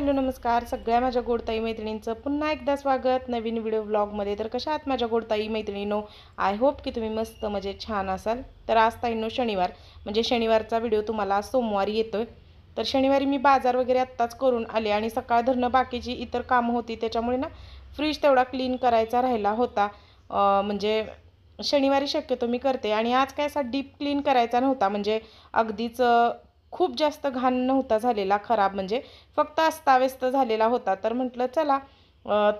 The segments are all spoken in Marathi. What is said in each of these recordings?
हॅलो नमस्कार सगळ्या माझ्या गोडताई मैत्रिणींचं पुन्हा एकदा स्वागत नवीन व्हिडिओ व्लॉगमध्ये। तर कशा आहात माझ्या गोडताई मैत्रिणींनो? आय होप की तुम्ही मस्त मजेत छान असाल। तर आज ताईंनो शनिवार म्हणजे शनिवारचा व्हिडिओ तुम्हाला सोमवारी येतोय। तर शनिवारी मी बाजार वगैरे आत्ताच करून आले आणि सकाळ धरणं बाकीची इतर कामं होती त्याच्यामुळे ना फ्रीज तेवढा क्लीन करायचा राहिला होता। म्हणजे शनिवारी शक्यतो मी करते आणि आज काय असा डीप क्लीन करायचा नव्हता, म्हणजे अगदीच खूप जास्त घाण नव्हता झालेला खराब, म्हणजे फक्त अस्ताव्यस्त झालेला होता। तर म्हटलं चला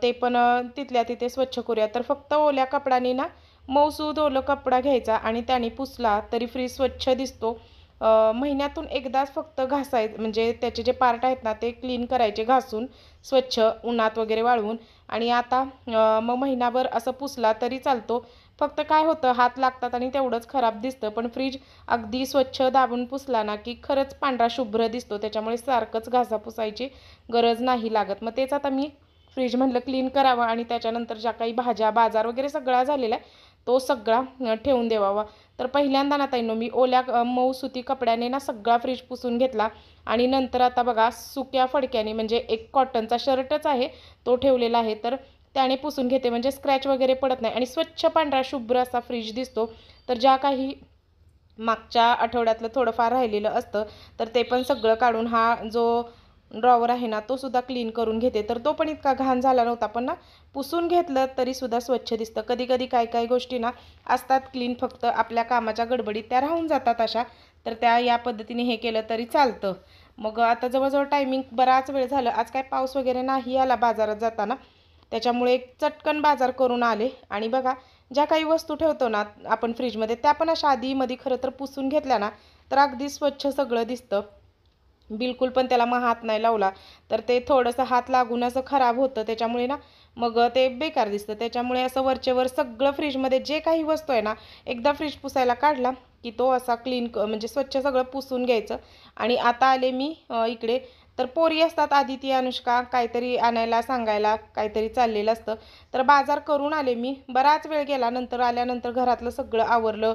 ते पण तिथल्या तिथे स्वच्छ करूया। तर फक्त ओल्या कपड्याने ना मऊसूद ओला कपडा घ्यायचा आणि त्याने पुसला तरी फ्रीज स्वच्छ दिसतो। महिन्यातून एकदाच फक्त घासायचं, म्हणजे त्याचे जे पार्ट आहेत ना ते क्लीन करायचे घासून स्वच्छ उन्हात वगैरे वाळवून। आणि आता मग महिनाभर असं पुसला तरी चालतो। फक्त काय होतं हात लागतात आणि तेवढंच खराब दिसतं, पण फ्रीज अगदी स्वच्छ दाबून पुसला ना की खरंच पांढरा शुभ्र दिसतो, त्याच्यामुळे सारखंच घासा पुसायची गरज नाही लागत। मग तेच आता मी फ्रीज म्हणलं क्लीन करावं आणि त्याच्यानंतर ज्या काही भाज्या बाजार वगैरे सगळा झालेला आहे तो सगळा ठेवून देवावा। तर पहिल्यांदा ना ताईंनो मी ओल्या मऊ सुती कपड्याने ना सगळा फ्रीज पुसून घेतला आणि नंतर आता बघा सुक्या फडक्याने, म्हणजे एक कॉटनचा शर्टच आहे तो ठेवलेला आहे, तर त्याने पुसून घेते म्हणजे स्क्रॅच वगैरे पडत नाही आणि स्वच्छ पांढरा शुभ्र असा फ्रीज दिसतो। तर ज्या काही मागच्या आठवड्यातलं थोडंफार राहिलेलं असतं तर ते पण सगळं काढून हा जो ड्रॉवर आहे ना तो सुद्धा क्लीन करून घेते। तर तो पण इतका घाण झाला नव्हता, पण ना पुसून घेतलं तरी सुद्धा स्वच्छ दिसतं। कधी कधी काय गोष्टी ना असतात क्लीन, फक्त आपल्या कामाच्या गडबडीत त्या राहून जातात अशा, तर त्या या पद्धतीने हे केलं तरी चालतं। मग आता जवळजवळ टायमिंग बराच वेळ झालं, आज काय पाऊस वगैरे नाही आला बाजारात जाताना, त्याच्यामुळे चटकन बाजार करून आले। आणि बघा ज्या काही वस्तू ठेवतो ना आपण फ्रीजमध्ये त्या पण अशा आधीमध्ये खरं तर पुसून घेतल्या ना तर अगदी स्वच्छ सगळं दिसतं। बिलकुल पण त्याला मग हात नाही लावला तर ते थोडंसं हात लागून असं खराब होतं, त्याच्यामुळे ना मग ते बेकार दिसतं। त्याच्यामुळे असं वरचेवर सगळं फ्रीजमध्ये जे काही वस्तू आहे ना एकदा फ्रीज पुसायला काढला की तो असा क्लीन म्हणजे स्वच्छ सगळं पुसून घ्यायचं। आणि आता आले मी इकडे, तर पोरी असतात आदिती अनुष्का काहीतरी आणायला सांगायला काहीतरी चाललेलं असतं, तर बाजार करून आले मी। बराच वेळ गेला, नंतर आल्यानंतर घरातलं सगळं आवरलं,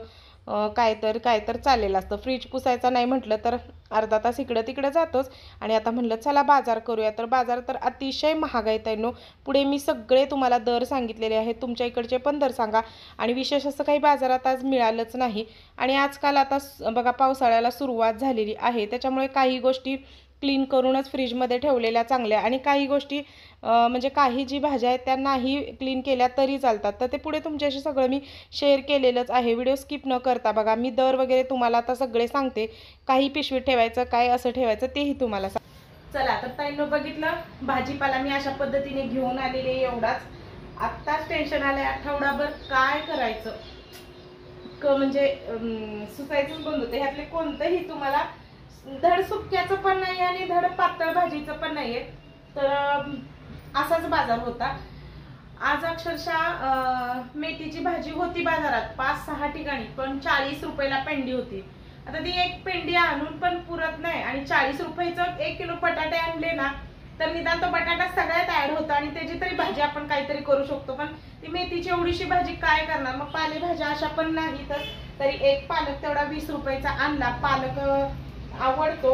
काय तर चाललेलं असतं। फ्रीज पुसायचा नाही म्हटलं तर अर्धा तास इकडं तिकडं जातोच। आणि आता म्हटलं चला बाजार करूया, तर बाजार तर अतिशय महाग आहे ताईंनो। पुढे मी सगळे तुम्हाला दर सांगितलेले आहेत, तुमच्या इकडचे पण दर सांगा। आणि विशेष असं काही बाजारात आज मिळालंच नाही। आणि आजकाल आता बघा पावसाळ्याला सुरुवात झालेली आहे, त्याच्यामुळे काही गोष्टी क्लीन करूनच फ्रीजमध्ये ठेवलेल्या चांगल्या, आणि काही गोष्टी म्हणजे काही जी भाज्या आहेत त्या नाही क्लीन केल्या तरी चालतात। तर ते पुढे तुमच्याशी सगळं मी शेअर केलेलंच आहे, व्हिडिओ स्किप न करता बघा। मी दर वगैरे तुम्हाला आता सगळे सांगते, काही पिशवीत ठेवायचं काय असं ठेवायचं तेही तुम्हाला चला तर ताईंनो बघितलं भाजीपाला मी अशा पद्धतीने घेऊन आलेले, एवढाच। आत्ताच टेन्शन आलंय आठवडाभर काय करायचं म्हणजे सुचायचंच बंद होतं। ह्यातले कोणतंही तुम्हाला धड सुक्याचं पण नाही आणि धड पातळ भाजीचं पण नाहीये, तर असाच बाजार होता आज। अक्षरशः मेथीची भाजी होती बाजारात 5-6 ठिकाणी, पण 40 रुपयाला पेंडी होती। आता ती एक पेंडी आणून पण पुरत नाही, आणि 40 रुपयाचं 1 किलो बटाटे आणले ना तर निदान तो बटाटा सगळ्यात ऍड होता आणि त्याची तरी भाजी आपण काहीतरी करू शकतो। पण ती मेथीची एवढीशी भाजी काय करणार? मग पालेभाज्या अशा पण नाही, तर तरी एक पालक तेवढा 20 रुपयाचा आणला। पालक आवडतो,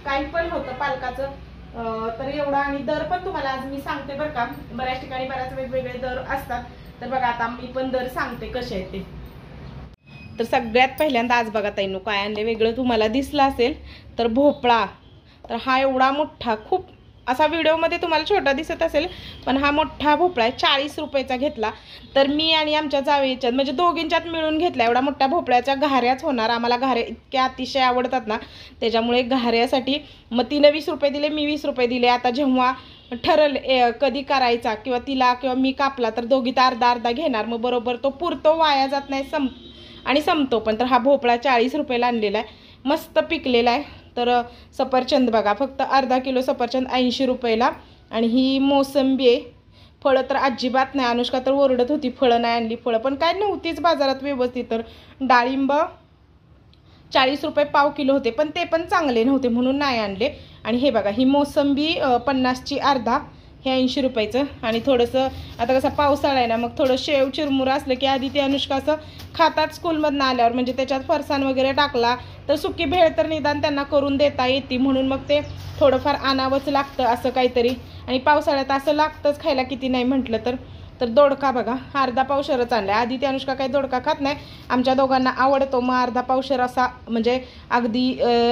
काही पण होतं पालकाचं, तर एवढा। आणि दर पण तुम्हाला आज मी सांगते बरं का, बऱ्याच ठिकाणी बऱ्याच वेगवेगळे दर असतात, तर बघा आता मी पण दर सांगते कसे आहेत ते। तर सगळ्यात पहिल्यांदा आज बघा ताईंनो काय आणले वेगळं तुम्हाला दिसलं असेल, तर भोपळा। तर हा एवढा मोठा, खूप असा व्हिडिओमध्ये तुम्हाला छोटा दिसत असेल, पण हा मोठा भोपळा आहे, 40 रुपयाचा घेतला। तर मी आणि आमच्या जावेच्यात म्हणजे दोघींच्यात मिळून घेतला। एवढा मोठ्या भोपळ्याच्या घाऱ्याच होणार, आम्हाला घाऱ्या इतक्या अतिशय आवडतात ना, त्याच्यामुळे घाऱ्यासाठी मग तिने 20 रुपये दिले, मी 20 रुपये दिले। आता जेव्हा ठरल कधी करायचा किंवा तिला किंवा मी कापला तर दोघीत अर्धा अर्धा घेणार, मग बरोबर तो पुरतो, वाया जात नाही आणि संपतो पण। तर हा भोपळा 40 रुपयाला आणलेला आहे, मस्त पिकलेला आहे। तर सफरचंद बघा, फक्त अर्धा किलो सफरचंद 80 रुपयाला। आणि ही मोसंबी आहे, फळं तर अजिबात नाही, अनुष्का तर ओरडत होती फळं नाही आणली, फळं पण काय नव्हतीच बाजारात व्यवस्थित। तर डाळिंब 40 रुपये पाव किलो होते, पण ते पण चांगले नव्हते म्हणून नाही आणले। आणि हे बघा ही मोसंबी 50ची अर्धा, हे 80 रुपयाचं. आणि थोडंसं आता कसा पावसाळा आहे ना, मग थोडं शेव चिरमुरं असलं की आधी ते अनुष्का असं खातात स्कूलमधनं आल्यावर, म्हणजे त्याच्यात फरसाण वगैरे टाकला तर सुकी भेळ तर निदान त्यांना करून देता येते, म्हणून मग ते थोडंफार आणावंच लागतं असं काहीतरी. आणि पावसाळ्यात असं लागतंच खायला किती नाही म्हटलं तर. तर दोडका बघा अर्धा पावशरच आणला. आधी ती अनुष्का काही दोडका खात नाही, आमच्या दोघांना आवडतो, मग अर्धा पावशर असा म्हणजे अगदी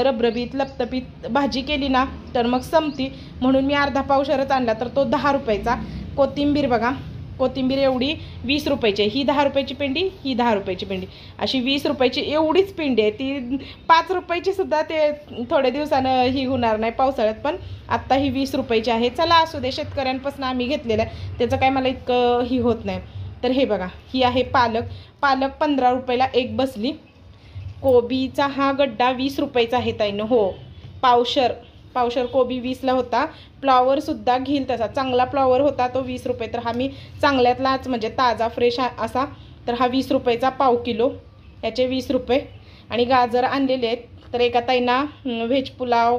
रबरबीत लपतपीत भाजी केली ना तर मग संपती, म्हणून मी अर्धा पावशरच आणला. तर तो 10 रुपयाचा. कोथिंबीर बघा, कोथिंबीर एवढी 20 रुपयाची. ही 10 रुपयाची पेंडी, ही 10 रुपयाची पेंडी, अशी 20 रुपयाची एवढीच पेंडी आहे. ती 5 रुपयाची सुद्धा ते थोड्या दिवसानं ही होणार नाही पावसाळ्यात, पण आत्ता ही 20 रुपयाची आहे. चला असू दे, शेतकऱ्यांपासून आम्ही घेतलेलं आहे, त्याचं काय मला इतकं ही होत नाही. तर हे बघा, ही आहे पालक. पालक 15 रुपयाला एक बसली. कोबीचा हा गड्डा 20 रुपयाचा आहे ताईनं. हो, पावशर कोबी 20ला होता. फ्लॉवरसुद्धा घेईल तसा चांगला फ्लॉवर होता, तो 20 रुपये. तर हा मी चांगल्यातलाच म्हणजे ताजा फ्रेश असा, तर हा 20 रुपयाचा पाव किलो, याचे 20 रुपये. आणि गाजर आणलेले आहेत. तर एका ताईंना व्हेज पुलाव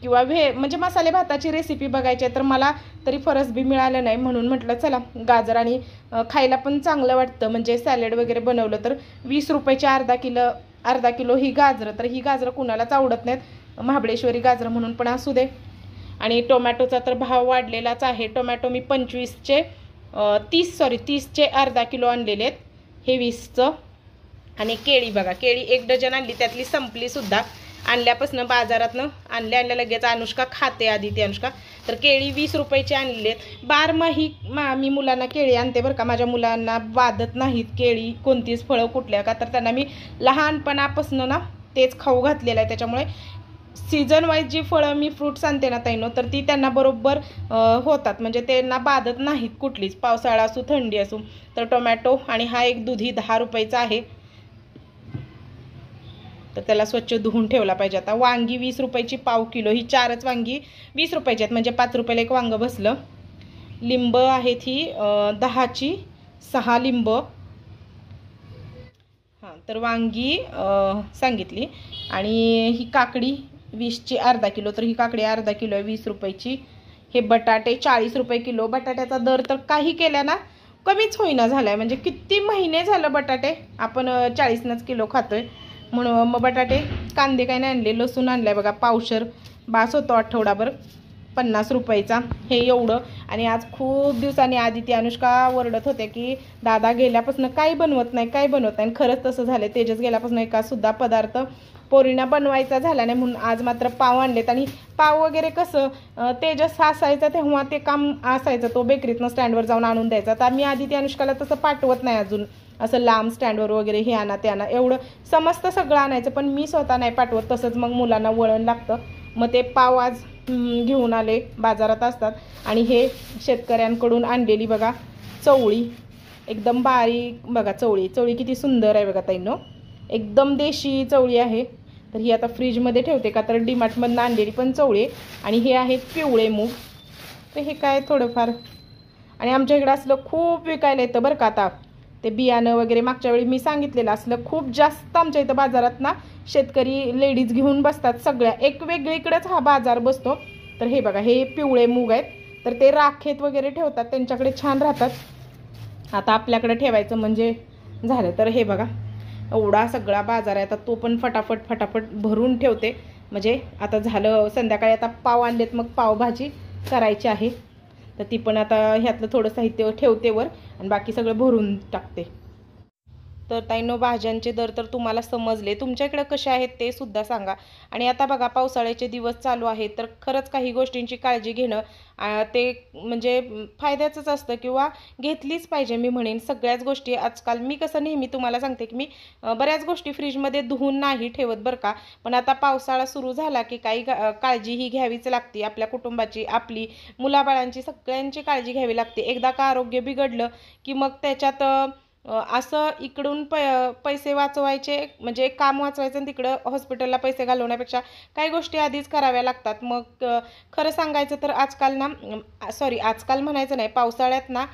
किंवा म्हणजे मसाले भाताची रेसिपी बघायची आहे, तर मला तरी फरसबी मिळालं नाही, म्हणून म्हटलं चला गाजर, आणि खायला पण चांगलं वाटतं म्हणजे सॅलड वगैरे बनवलं तर. 20 रुपयाचे अर्धा किलो ही गाजरं. तर ही गाजरं कुणालाच आवडत नाहीत, महाबळेश्वरी गाजरं म्हणून, पण असू दे. आणि टोमॅटोचा तर भाव वाढलेलाच आहे. टोमॅटो मी 30चे अर्धा किलो आणलेले आहेत, हे 20चं. आणि केळी बघा, केळी 1 डझन आणली, त्यातली संपली सुद्धा. आणल्यापासून बाजारातनं आणल्या लगेच अनुष्का खाते आधी ती अनुष्का. तर केळी 20 रुपयाची आणलेली आहेत. बारमाही मी मुलांना केळी आणते बरं का, माझ्या मुलांना बाधत नाहीत केळी कोणतीच फळं कुठल्या, का तर त्यांना मी लहानपणापासून ना तेच खाऊ घातलेलं आहे. त्याच्यामुळे सीझन वाईज जी फळं मी फ्रूट्स आणते ना ताईनो, तर ती त्यांना बरोबर होतात, म्हणजे त्यांना बाधत नाहीत कुठलीच, पावसाळा असू थंडी असू. तर टोमॅटो आणि हा एक दुधी 10 रुपयाचा आहे, तर त्याला स्वच्छ धुवून ठेवला पाहिजे. आता वांगी 20 रुपयाची पाव किलो, ही 4च वांगी 20 रुपयाची आहेत, म्हणजे 5 रुपयाला एक वांगं बसलं. लिंब आहेत ही 10ची 6 लिंब. हां, तर वांगी सांगितली. आणि ही काकडी 20ची अर्धा किलो, तर ही काकडी अर्धा किलो आहे 20 रुपयाची. हे बटाटे 40 रुपये किलो. बटाट्याचा दर तर काही केल्या ना कमीच होईना झाला आहे, म्हणजे किती महिने झालं बटाटे आपण 40नंच किलो खातोय, म्हणून मग बटाटे. कांदे काय नाही आणले, लसूण आणलाय बघा पावशर, बास होतो आठवडाभर, 50 रुपयाचा हे एवढं. आणि आज खूप दिवसांनी आधी ती अनुष्का वरडत होते की दादा गेल्यापासून काही बनवत नाही. आणि खरंच तसं झालं. तेजस गेल्यापासून एका सुद्धा पदार्थ पोरींना बनवायचा झाला नाही, म्हणून आज मात्र पाव आणलेत. आणि पाव वगैरे कसं तेजस असायचं तेव्हा ते काम असायचं, तो बेकरीतनं स्टँडवर जाऊन आणून द्यायचा. तर मी आधी ती अनुष्काला तसं पाठवत नाही अजून, असं लांब स्टँडवर वगैरे हे आणा ते आणा, एवढं समजतं सगळं आणायचं, पण मी स्वतः नाही पाठवत. तसंच मग मुलांना वळण लागतं. मग ते पाव आज घेऊन आले, बाजारात असतात. आणि हे शेतकऱ्यांकडून आणलेली बघा चवळी, एकदम बारीक बघा चवळी किती सुंदर आहे बघा ताईंनो, एकदम देशी चवळी आहे. तर ही आता फ्रीजमध्ये ठेवते, का तर डीमार्टमधून आणलेली पण चवळी. आणि हे आहेत पिवळे मूग, तर हे काय थोडंफार. आणि आमच्या इकडं असलं खूप विकायला येतं बरं का आता, ते बियाणं वगैरे मागच्या वेळी मी सांगितलेलं, असलं खूप जास्त आमच्या इथं बाजारात ना शेतकरी लेडीज घेऊन बसतात सगळ्या, एक वेगळीकडेच हा बाजार बसतो. तर हे बघा, हे पिवळे मूग आहेत, तर ते राखेत वगैरे ठेवतात, त्यांच्याकडे छान राहतात. आता आपल्याकडे ठेवायचं म्हणजे झालं. तर हे बघा एवढा सगळा बाजार आहे, आता तो पण फटाफट भरून ठेवते, म्हणजे आता झालं. संध्याकाळी आता पाव आणलेत, मग पावभाजी करायची आहे, तर ती पण आता ह्यातलं थोडं साहित्य ठेवते वर आणि बाकी सगळं भरून टाकते. तर ताईंनो, भाज्यांचे दर तर तुम्हाला समजले, तुमच्याकडे कसे आहेत ते सुद्धा सांगा. आणि आता बघा पावसाळ्याचे दिवस चालू आहेत, तर खरंच काही गोष्टींची काळजी घेणं ते म्हणजे फायद्याचंच असतं, किंवा घेतलीच पाहिजे मी म्हणेन. सगळ्याच गोष्टी आजकाल मी कसं नेहमी तुम्हाला सांगते की मी बऱ्याच गोष्टी फ्रीजमध्ये धुवून नाही ठेवत बरं का, पण आता पावसाळा सुरू झाला की काही काळजी ही घ्यावीच लागते. आपल्या कुटुंबाची, आपली मुलाबाळांची, सगळ्यांची काळजी घ्यावी लागते. एकदा का आरोग्य बिघडलं की मग त्याच्यात असं इकडून पैसे वाचवायचे, म्हणजे एक काम वाचवायचं आणि तिकडं हॉस्पिटलला पैसे घालवण्यापेक्षा काही गोष्टी आधीच कराव्या लागतात. मग खरं सांगायचं तर आजकाल म्हणायचं नाही, पावसाळ्यात ना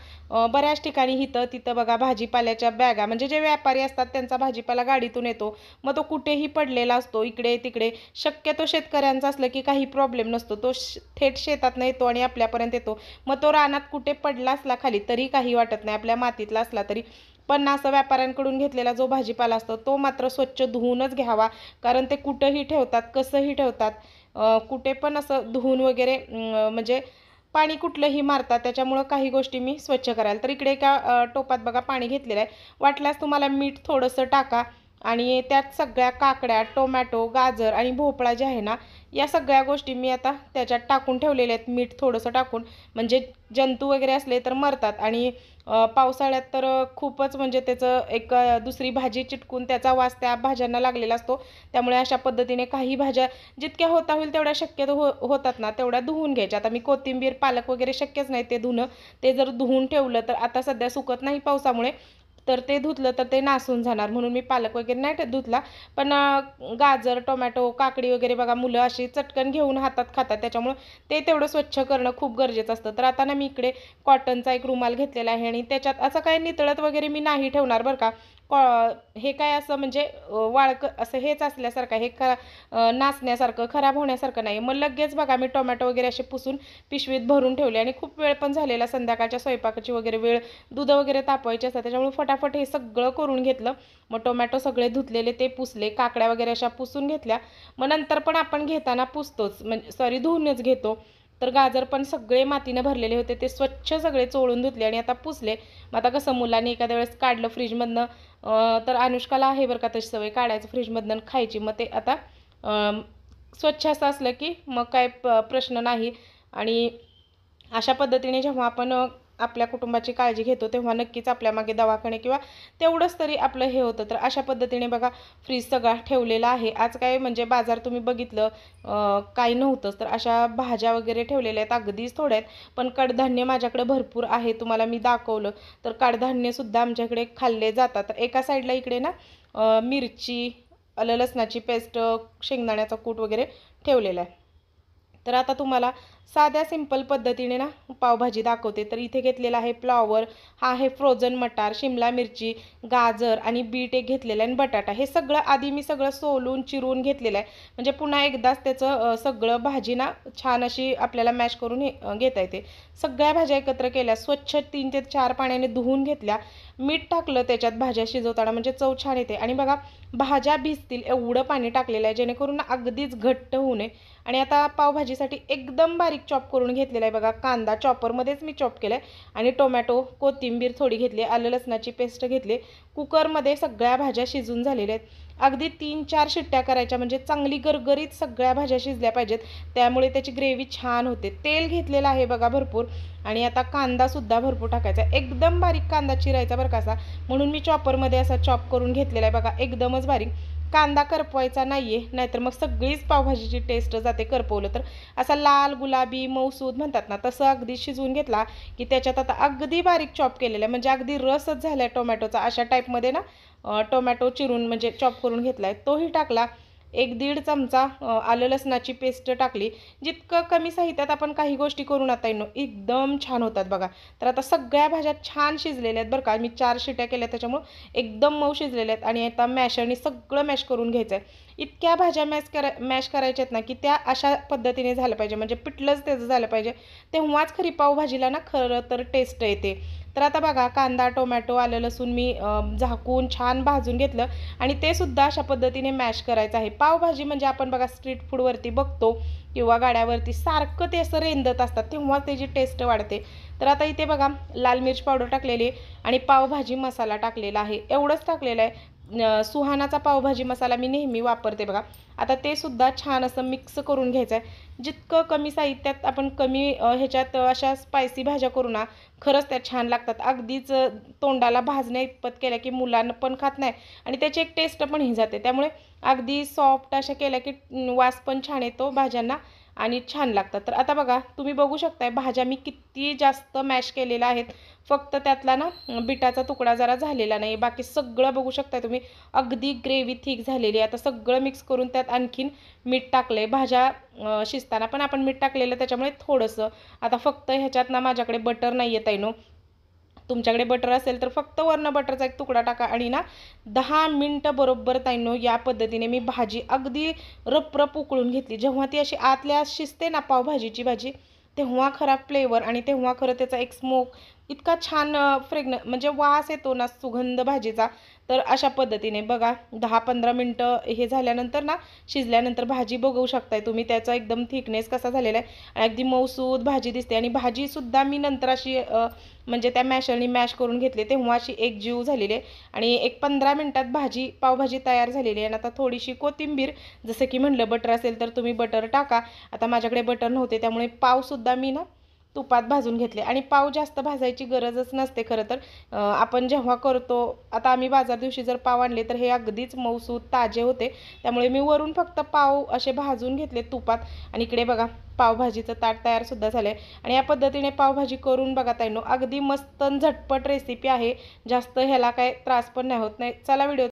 बऱ्याच ठिकाणी इथं तिथं बघा भाजीपाल्याच्या बॅगा, म्हणजे जे व्यापारी असतात त्यांचा भाजीपाला गाडीतून येतो, मग तो कुठेही पडलेला असतो, इकडे तिकडे. शक्यतो शेतकऱ्यांचा असलं की काही प्रॉब्लेम नसतो, तो थेट शेतातनं येतो आणि आपल्यापर्यंत येतो. मग तो रानात कुठे पडला असला खाली तरी काही वाटत नाही, आपल्या मातीतला असला तरी. पण असं व्यापाऱ्यांकडून घेतलेला जो भाजीपाला असतो तो मात्र स्वच्छ धुवूनच घ्यावा, कारण ते कुठंही ठेवतात, कसंही ठेवतात, कुठे पण असं धुवून वगैरे म्हणजे पाणी कुठलंही मारतात. त्याच्यामुळं काही गोष्टी मी स्वच्छ करायला, तर इकडे एका टोपात बघा पाणी घेतलेलं आहे. वाटल्यास तुम्हाला मीठ थोडंसं टाका आणि त्यात सगळ्या काकड्या, टोमॅटो, गाजर आणि भोपळा जे आहे ना, या सगळ्या गोष्टी मी आता त्याच्यात टाकून ठेवलेल्या आहेत, मीठ थोडंसं टाकून. म्हणजे जंतू वगैरे असले तर मरतात. आणि पावसाळ्यात तर खूपच म्हणजे त्याचं एक दुसरी भाजी चिटकून त्याचा वास त्या भाज्यांना लागलेला असतो. त्यामुळे अशा पद्धतीने काही भाज्या जितक्या होता होईल तेवढ्या शक्यतो होतात ना, तेवढ्या धुवून घ्यायच्या. आता मी कोथिंबीर, पालक वगैरे शक्यच नाही ते धुणं. ते जर धुवून ठेवलं तर आता सध्या सुकत नाही पावसामुळे, तर ते धुतलं तर ते नासून जाणार, म्हणून मी पालक वगैरे नाही धुतला. पण गाजर, टोमॅटो, काकडी वगैरे बघा मुलं अशी चटकन घेऊन हातात खातात, त्याच्यामुळं ते तेवढं स्वच्छ करणं खूप गरजेचं असतं. तर आता ना मी इकडे कॉटनचा एक रुमाल घेतलेला आहे आणि त्याच्यात असं काही नितळत वगैरे मी नाही ठेवणार बरं का. हे काय असं म्हणजे वाळकं असं हेच असल्यासारखं, हे नाचण्यासारखं, खराब होण्यासारखं नाही. मग लगेच बघा मी टोमॅटो वगैरे असे पुसून पिशवीत भरून ठेवले. आणि खूप वेळ पण झालेला, संध्याकाळच्या स्वयंपाकाची वगैरे वेळ, दूध वगैरे तापवायचे असतात, त्याच्यामुळे फटाफट हे सगळं करून घेतलं. मग टोमॅटो सगळे धुतलेले ते पुसले, काकड्या वगैरे अशा पुसून घेतल्या. मग नंतर पण आपण घेताना पुसतोच, म्हणजे सॉरी धुवूनच घेतो. तर गाजर पण सगळे मातीनं भरलेले होते, ते स्वच्छ सगळे चोळून धुतले आणि आता पुसले. मग आता कसं मुलांनी एखाद्या वेळेस काढलं फ्रीजमधनं, तर अनुष्काला आहे बरं का तशी सवय काढायचं फ्रीजमधनं खायची. मग ते आता स्वच्छ असं असलं की मग काय प्रश्न नाही. आणि अशा पद्धतीने जेव्हा आपण आपल्या कुटुंबाची काळजी घेतो तेव्हा नक्कीच आपल्या मागे दवाखाने किंवा तेवढंच तरी आपलं हे होतं. तर अशा पद्धतीने बघा फ्रीज सगळा ठेवलेला आहे. आज काय म्हणजे बाजार तुम्ही बघितलं काही नव्हतंच, तर अशा भाज्या वगैरे ठेवलेल्या आहेत, अगदीच थोड्या आहेत. पण कडधान्य माझ्याकडे भरपूर आहे, तुम्हाला मी दाखवलं. तर कडधान्यसुद्धा आमच्याकडे खाल्ले जातात. तर एका साईडला इकडे ना मिरची, आलं लसणाची पेस्ट, शेंगदाण्याचा कूट वगैरे ठेवलेला आहे. तर आता तुम्हाला साध्या सिंपल पद्धतीने ना पावभाजी दाखवते. तर इथे घेतलेला आहे फ्लॉवर, हा आहे फ्रोझन मटार, शिमला मिरची, गाजर आणि बीट एक घेतलेलं आहे आणि बटाटा. हे सगळं आधी मी सगळं सोलून चिरून घेतलेलं आहे, म्हणजे पुन्हा एकदाच त्याचं सगळं भाजी ना छान अशी आपल्याला मॅश करून घेता येते. सगळ्या भाज्या एकत्र केल्या, स्वच्छ 3 ते 4 पाण्याने धुवून घेतल्या. मीठ टाकलं त्याच्यात भाज्या शिजवताना, म्हणजे चव छान येते. आणि बघा भाज्या भिजतील एवढं पाणी टाकलेलं आहे, जेणेकरून अगदीच घट्ट होऊ नये. आणि आता पावभाजीसाठी एकदम बारीक चॉप करून घेतलेला आहे बघा. कांदा चॉपरमध्येच मी चॉप केला आहे आणि टोमॅटो, कोथिंबीर थोडी घेतली, आलं लसणाची पेस्ट घेतली. कुकरमध्ये सगळ्या भाज्या शिजून झालेल्या आहेत. अगदी 3-4 शिट्ट्या करायच्या, म्हणजे चांगली गरगरीत सगळ्या भाज्या शिजल्या पाहिजेत, त्यामुळे त्याची ग्रेव्ही छान होते. तेल घेतलेलं आहे बघा भरपूर. आणि आता कांदासुद्धा भरपूर टाकायचा, एकदम बारीक कांदा चिरायचा बरं का असा, म्हणून मी चॉपरमध्ये असा चॉप करून घेतलेला आहे बघा, एकदमच बारीक. कांदा करपवायचा नाही आहे, नाहीतर मग सगळीच पावभाजीची टेस्ट जाते करपवलं तर. असा लाल गुलाबी मऊसूद म्हणतात ना, तसं अगदी शिजवून घेतला की त्याच्यात आता अगदी बारीक चॉप केलेला आहे, म्हणजे अगदी रसच झाला आहे टोमॅटोचा, अशा टाईपमध्ये ना टोमॅटो चिरून म्हणजे चॉप करून घेतला आहे तोही टाकला. 1-1.5 चमचा आलं लसणाची पेस्ट टाकली. जितकं कमी साहित्यात आपण काही गोष्टी करून आता एकदम छान होतात बघा. तर आता सगळ्या भाज्या छान शिजलेल्या आहेत बरं का, मी 4 शिट्ट्या केल्या त्याच्यामुळं एकदम मऊ शिजलेल्या आहेत. आणि आता मॅशरनी सगळं मॅश करून घ्यायचं आहे. इतक्या भाज्या मॅश करायच्या आहेत ना की त्या अशा पद्धतीने झालं पाहिजे, म्हणजे पिठलंच त्याचं झालं पाहिजे, तेव्हाच खरी पावभाजीला ना खरं तर टेस्ट येते. तर आता बघा कांदा, टोमॅटो, आलं लसूण मी झाकून छान भाजून घेतलं आणि ते सुद्धा अशा पद्धतीने मॅश करायचं आहे. पावभाजी म्हणजे आपण बघा स्ट्रीट फूडवरती बघतो किंवा गाड्यावरती सारखं ते असं रेंदत असतात, तेव्हाच त्याची टेस्ट वाढते. तर आता इथे बघा लाल मिर्च पावडर टाकलेली आणि पावभाजी मसाला टाकलेला आहे, एवढंच टाकलेलं आहे. सुहानाचा पावभाजी मसाला मी नेहमी वापरते बघा. आता ते सुद्धा छान असं मिक्स करून घ्यायचं आहे. जितकं कमी साहित्यात आपण कमी ह्याच्यात अशा स्पायसी भाज्या करू ना, खरंच त्या छान लागतात. अगदीच तोंडाला भाजण्या इतपत केल्या की मुलांना पण खात नाही आणि त्याची एक टेस्ट पण ही जाते. त्यामुळे अगदी सॉफ्ट अशा केल्या की वास पण छान येतो भाज्यांना आणि छान लागतात. तर आता बघा तुम्ही बघू शकताय भाज्या मी किती जास्त मॅश केलेल्या आहेत, फक्त त्यातला ना बिटाचा तुकडा जरा झालेला नाही, बाकी सगळं बघू शकताय तुम्ही अगदी ग्रेव्ही थिक झालेली आहे. आता सगळं मिक्स करून त्यात आणखीन मीठ टाकलंय. भाज्या शिजताना पण आपण मीठ टाकलेलं त्याच्यामुळे थोडंसं. आता फक्त ह्याच्यात ना माझ्याकडे बटर नाही आहे ताईनो, तुमच्याकडे बटर असेल तर फक्त वरनं बटरचा एक तुकडा टाका आणि ना 10 मिनटं बरोबर ताईंनो या पद्धतीने मी भाजी अगदी रप उकळून घेतली. जेव्हा ती अशी आतल्या शिजते ना पावभाजीची भाजी, तेव्हा खरा फ्लेवर आणि तेव्हा खरं त्याचा एक स्मोक इतका छान म्हणजे वास येतो ना सुगंध भाजीचा. तर अशा पद्धतीने बघा 10-15 मिनटं हे झाल्यानंतर ना शिजल्यानंतर भाजी बघू शकताय तुम्ही, त्याचा एकदम थिकनेस कसा झालेला आहे आणि अगदी मऊसूद भाजी दिसते. आणि भाजीसुद्धा मी नंतर अशी म्हणजे त्या मॅशरनी मॅश करून घेतले तेव्हा अशी एकजीव झालेली आहे. आणि एक 15 मिनटात पावभाजी तयार झालेली आहे. आणि आता थोडीशी कोथिंबीर, जसं की म्हणलं बटर असेल तर तुम्ही बटर टाका. आता माझ्याकडे बटर नव्हते त्यामुळे पावसुद्धा मी ना तुपात भाजून घेतले. आणि पाव जास्त भाजायची गरजच नसते खरं तर. आपण जेव्हा करतो, आता आम्ही बाजार दिवशी जर पाव आणले तर हे अगदीच मऊसूद ताजे होते, त्यामुळे मी वरून फक्त पाव असे भाजून घेतले तुपात. आणि इकडे बघा पावभाजीचं ताट तयारसुद्धा झालं आहे. आणि या पद्धतीने पावभाजी करून बघा ताईंनो, अगदी मस्त झटपट रेसिपी आहे. जास्त ह्याला काय त्रास पण नाही होत नाही. चला व्हिडिओ